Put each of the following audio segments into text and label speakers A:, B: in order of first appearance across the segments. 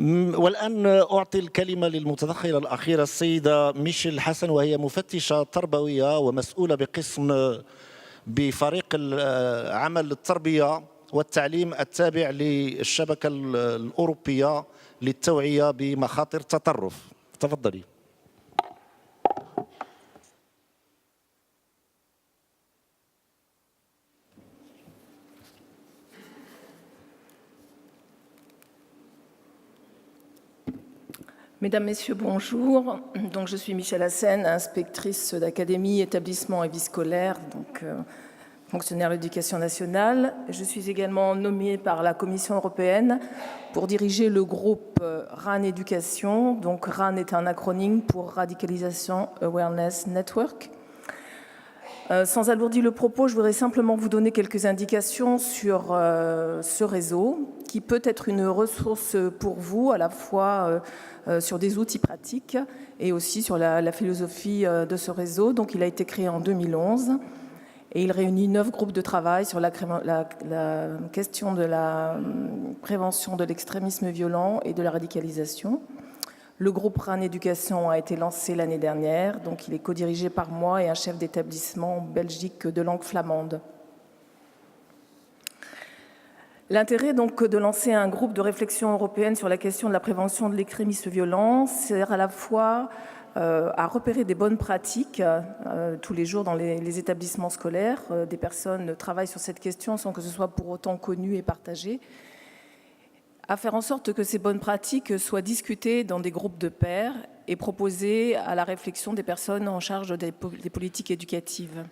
A: والآن أعطي الكلمة للمتدخلة الأخيرة السيدة ميشيل حسن، وهي مفتشة تربوية ومسؤولة بفريق عمل التربية والتعليم التابع للشبكة الأوروبية للتوعية بمخاطر التطرف. تفضلي.
B: Mesdames, Messieurs, bonjour. Donc, je suis Michèle Hassen, inspectrice d'académie, établissement et vie scolaire, donc fonctionnaire de l'éducation nationale. Je suis également nommée par la Commission européenne pour diriger le groupe RAN Éducation. Donc, RAN est un acronyme pour Radicalisation Awareness Network. Sans alourdir le propos, je voudrais simplement vous donner quelques indications sur ce réseau qui peut être une ressource pour vous, à la fois sur des outils pratiques et aussi sur la philosophie de ce réseau. Donc, il a été créé en 2011 et il réunit 9 groupes de travail sur la question de la prévention de l'extrémisme violent et de la radicalisation. Le groupe RAN Éducation a été lancé l'année dernière, donc il est co-dirigé par moi et un chef d'établissement en Belgique de langue flamande. L'intérêt donc de lancer un groupe de réflexion européenne sur la question de la prévention de l'extrémisme violent sert à la fois à repérer des bonnes pratiques tous les jours dans les établissements scolaires. Des personnes travaillent sur cette question sans que ce soit pour autant connu et partagé, à faire en sorte que ces bonnes pratiques soient discutées dans des groupes de pairs et proposées à la réflexion des personnes en charge des politiques éducatives.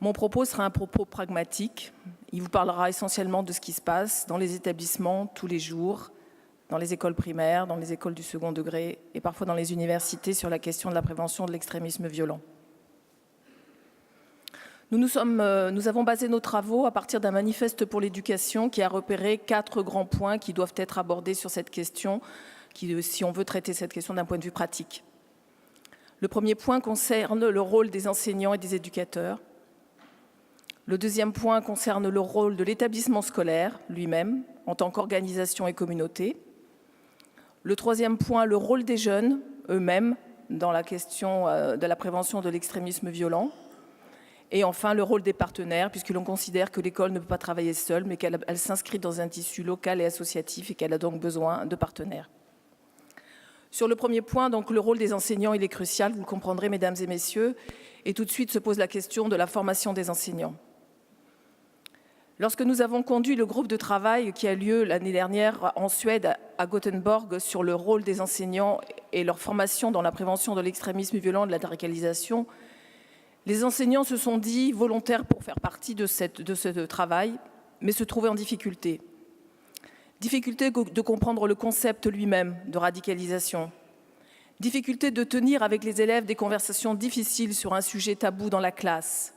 B: Mon propos sera un propos pragmatique. Il vous parlera essentiellement de ce qui se passe dans les établissements tous les jours, dans les écoles primaires, dans les écoles du second degré et parfois dans les universités sur la question de la prévention de l'extrémisme violent. Nous avons basé nos travaux à partir d'un manifeste pour l'éducation qui a repéré 4 grands points qui doivent être abordés sur cette question, si on veut traiter cette question d'un point de vue pratique. Le premier point concerne le rôle des enseignants et des éducateurs. Le deuxième point concerne le rôle de l'établissement scolaire lui-même en tant qu'organisation et communauté. Le troisième point, le rôle des jeunes eux-mêmes dans la question de la prévention de l'extrémisme violent. Et enfin, le rôle des partenaires, puisque l'on considère que l'école ne peut pas travailler seule, mais qu'elle s'inscrit dans un tissu local et associatif et qu'elle a donc besoin de partenaires. Sur le premier point, donc, le rôle des enseignants, il est crucial, vous le comprendrez, mesdames et messieurs, et tout de suite se pose la question de la formation des enseignants. Lorsque nous avons conduit le groupe de travail qui a lieu l'année dernière en Suède, à Gothenburg, sur le rôle des enseignants et leur formation dans la prévention de l'extrémisme violent et de la radicalisation, les enseignants se sont dit volontaires pour faire partie de ce travail, mais se trouvaient en difficulté. Difficulté de comprendre le concept lui-même de radicalisation. Difficulté de tenir avec les élèves des conversations difficiles sur un sujet tabou dans la classe.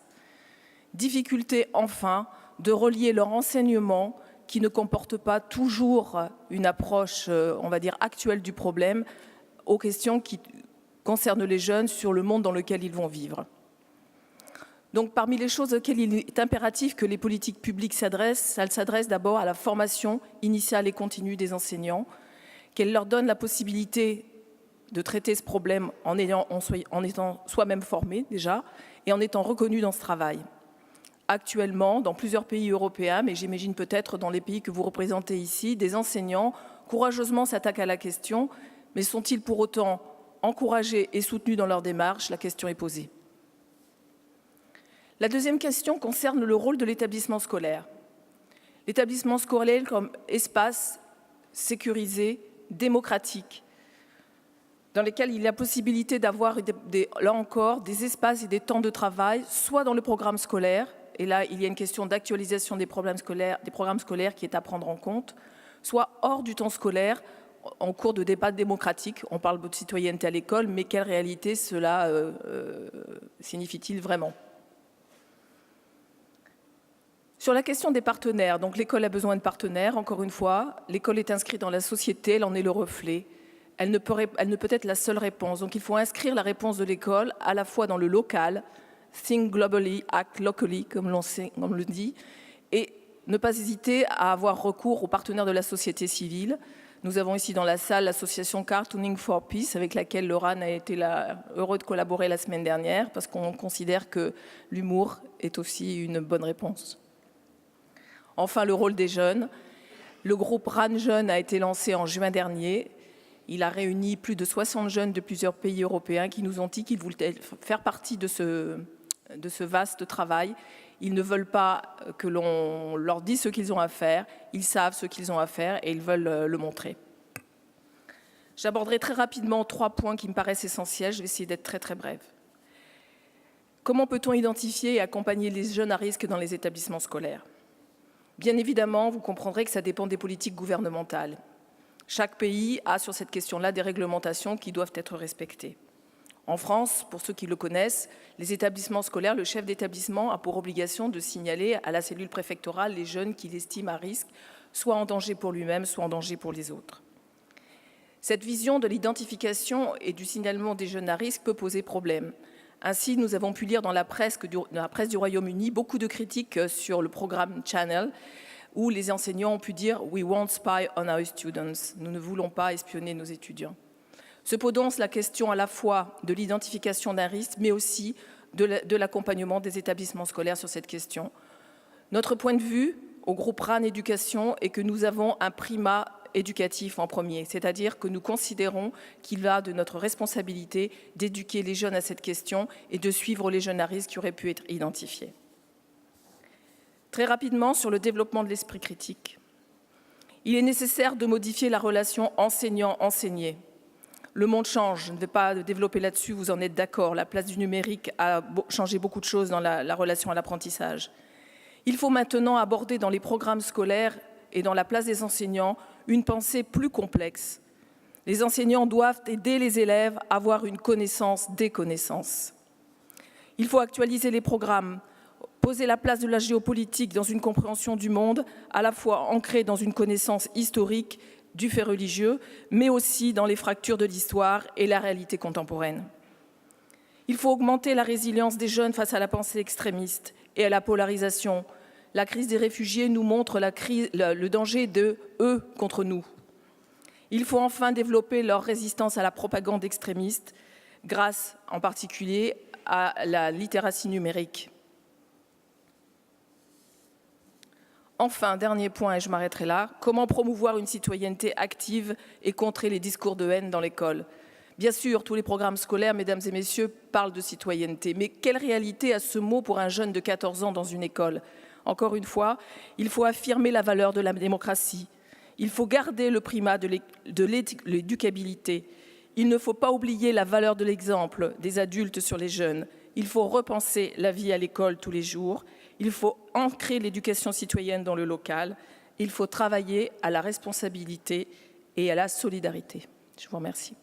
B: Difficulté, enfin, de relier leur enseignement, qui ne comporte pas toujours une approche, on va dire, actuelle du problème, aux questions qui concernent les jeunes sur le monde dans lequel ils vont vivre. Donc, parmi les choses auxquelles il est impératif que les politiques publiques s'adressent, elles s'adressent d'abord à la formation initiale et continue des enseignants, qu'elles leur donnent la possibilité de traiter ce problème en étant soi-même formés déjà et en étant reconnus dans ce travail. Actuellement, dans plusieurs pays européens, mais j'imagine peut-être dans les pays que vous représentez ici, des enseignants courageusement s'attaquent à la question, mais sont-ils pour autant encouragés et soutenus dans leur démarche? La question est posée. La deuxième question concerne le rôle de l'établissement scolaire. L'établissement scolaire comme espace sécurisé, démocratique, dans lequel il y a la possibilité d'avoir, là encore, des espaces et des temps de travail, soit dans le programme scolaire, et là, il y a une question d'actualisation des programmes scolaires qui est à prendre en compte, soit hors du temps scolaire, en cours de débat démocratique. On parle de citoyenneté à l'école, mais quelle réalité cela signifie-t-il vraiment ? Sur la question des partenaires, donc l'école a besoin de partenaires, encore une fois, l'école est inscrite dans la société, elle en est le reflet, elle ne peut être la seule réponse. Donc il faut inscrire la réponse de l'école à la fois dans le local, think globally, act locally, comme on le dit, et ne pas hésiter à avoir recours aux partenaires de la société civile. Nous avons ici dans la salle l'association Cartooning for Peace, avec laquelle Laurent a été heureux de collaborer la semaine dernière, parce qu'on considère que l'humour est aussi une bonne réponse. Enfin, le rôle des jeunes. Le groupe RAN Jeunes a été lancé en juin dernier. Il a réuni plus de 60 jeunes de plusieurs pays européens qui nous ont dit qu'ils voulaient faire partie de ce vaste travail. Ils ne veulent pas que l'on leur dise ce qu'ils ont à faire. Ils savent ce qu'ils ont à faire et ils veulent le montrer. J'aborderai très rapidement 3 points qui me paraissent essentiels. Je vais essayer d'être très très brève. Comment peut-on identifier et accompagner les jeunes à risque dans les établissements scolaires ? Bien évidemment, vous comprendrez que ça dépend des politiques gouvernementales. Chaque pays a sur cette question-là des réglementations qui doivent être respectées. En France, pour ceux qui le connaissent, les établissements scolaires, le chef d'établissement a pour obligation de signaler à la cellule préfectorale les jeunes qu'il estime à risque, soit en danger pour lui-même, soit en danger pour les autres. Cette vision de l'identification et du signalement des jeunes à risque peut poser problème. Ainsi, nous avons pu lire dans la presse du Royaume-Uni beaucoup de critiques sur le programme Channel, où les enseignants ont pu dire « We won't spy on our students ». Nous ne voulons pas espionner nos étudiants. Se pose donc la question à la fois de l'identification d'un risque, mais aussi de l'accompagnement des établissements scolaires sur cette question. Notre point de vue, au groupe RAN Éducation, est que nous avons un primat éducatif en premier, c'est-à-dire que nous considérons qu'il va de notre responsabilité d'éduquer les jeunes à cette question et de suivre les jeunes à risque qui auraient pu être identifiés. Très rapidement, sur le développement de l'esprit critique. Il est nécessaire de modifier la relation enseignant-enseigné. Le monde change, je ne vais pas développer là-dessus, vous en êtes d'accord. La place du numérique a changé beaucoup de choses dans la relation à l'apprentissage. Il faut maintenant aborder dans les programmes scolaires et dans la place des enseignants une pensée plus complexe. Les enseignants doivent aider les élèves à avoir une connaissance des connaissances. Il faut actualiser les programmes, poser la place de la géopolitique dans une compréhension du monde, à la fois ancrée dans une connaissance historique du fait religieux, mais aussi dans les fractures de l'histoire et la réalité contemporaine. Il faut augmenter la résilience des jeunes face à la pensée extrémiste et à la polarisation. La crise des réfugiés nous montre le danger de « eux contre nous ». Il faut enfin développer leur résistance à la propagande extrémiste, grâce en particulier à la littératie numérique. Enfin, dernier point, et je m'arrêterai là, comment promouvoir une citoyenneté active et contrer les discours de haine dans l'école ? Bien sûr, tous les programmes scolaires, mesdames et messieurs, parlent de citoyenneté, mais quelle réalité a ce mot pour un jeune de 14 ans dans une école ? Encore une fois, il faut affirmer la valeur de la démocratie. Il faut garder le primat de l'éducabilité. Il ne faut pas oublier la valeur de l'exemple des adultes sur les jeunes. Il faut repenser la vie à l'école tous les jours. Il faut ancrer l'éducation citoyenne dans le local. Il faut travailler à la responsabilité et à la solidarité. Je vous remercie.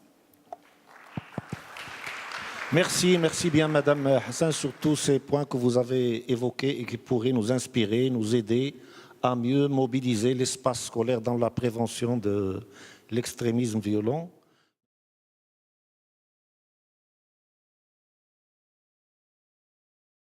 A: Merci bien Madame Hassan sur tous ces points que vous avez évoqués et qui pourraient nous inspirer, nous aider à mieux mobiliser l'espace scolaire dans la prévention de l'extrémisme violent.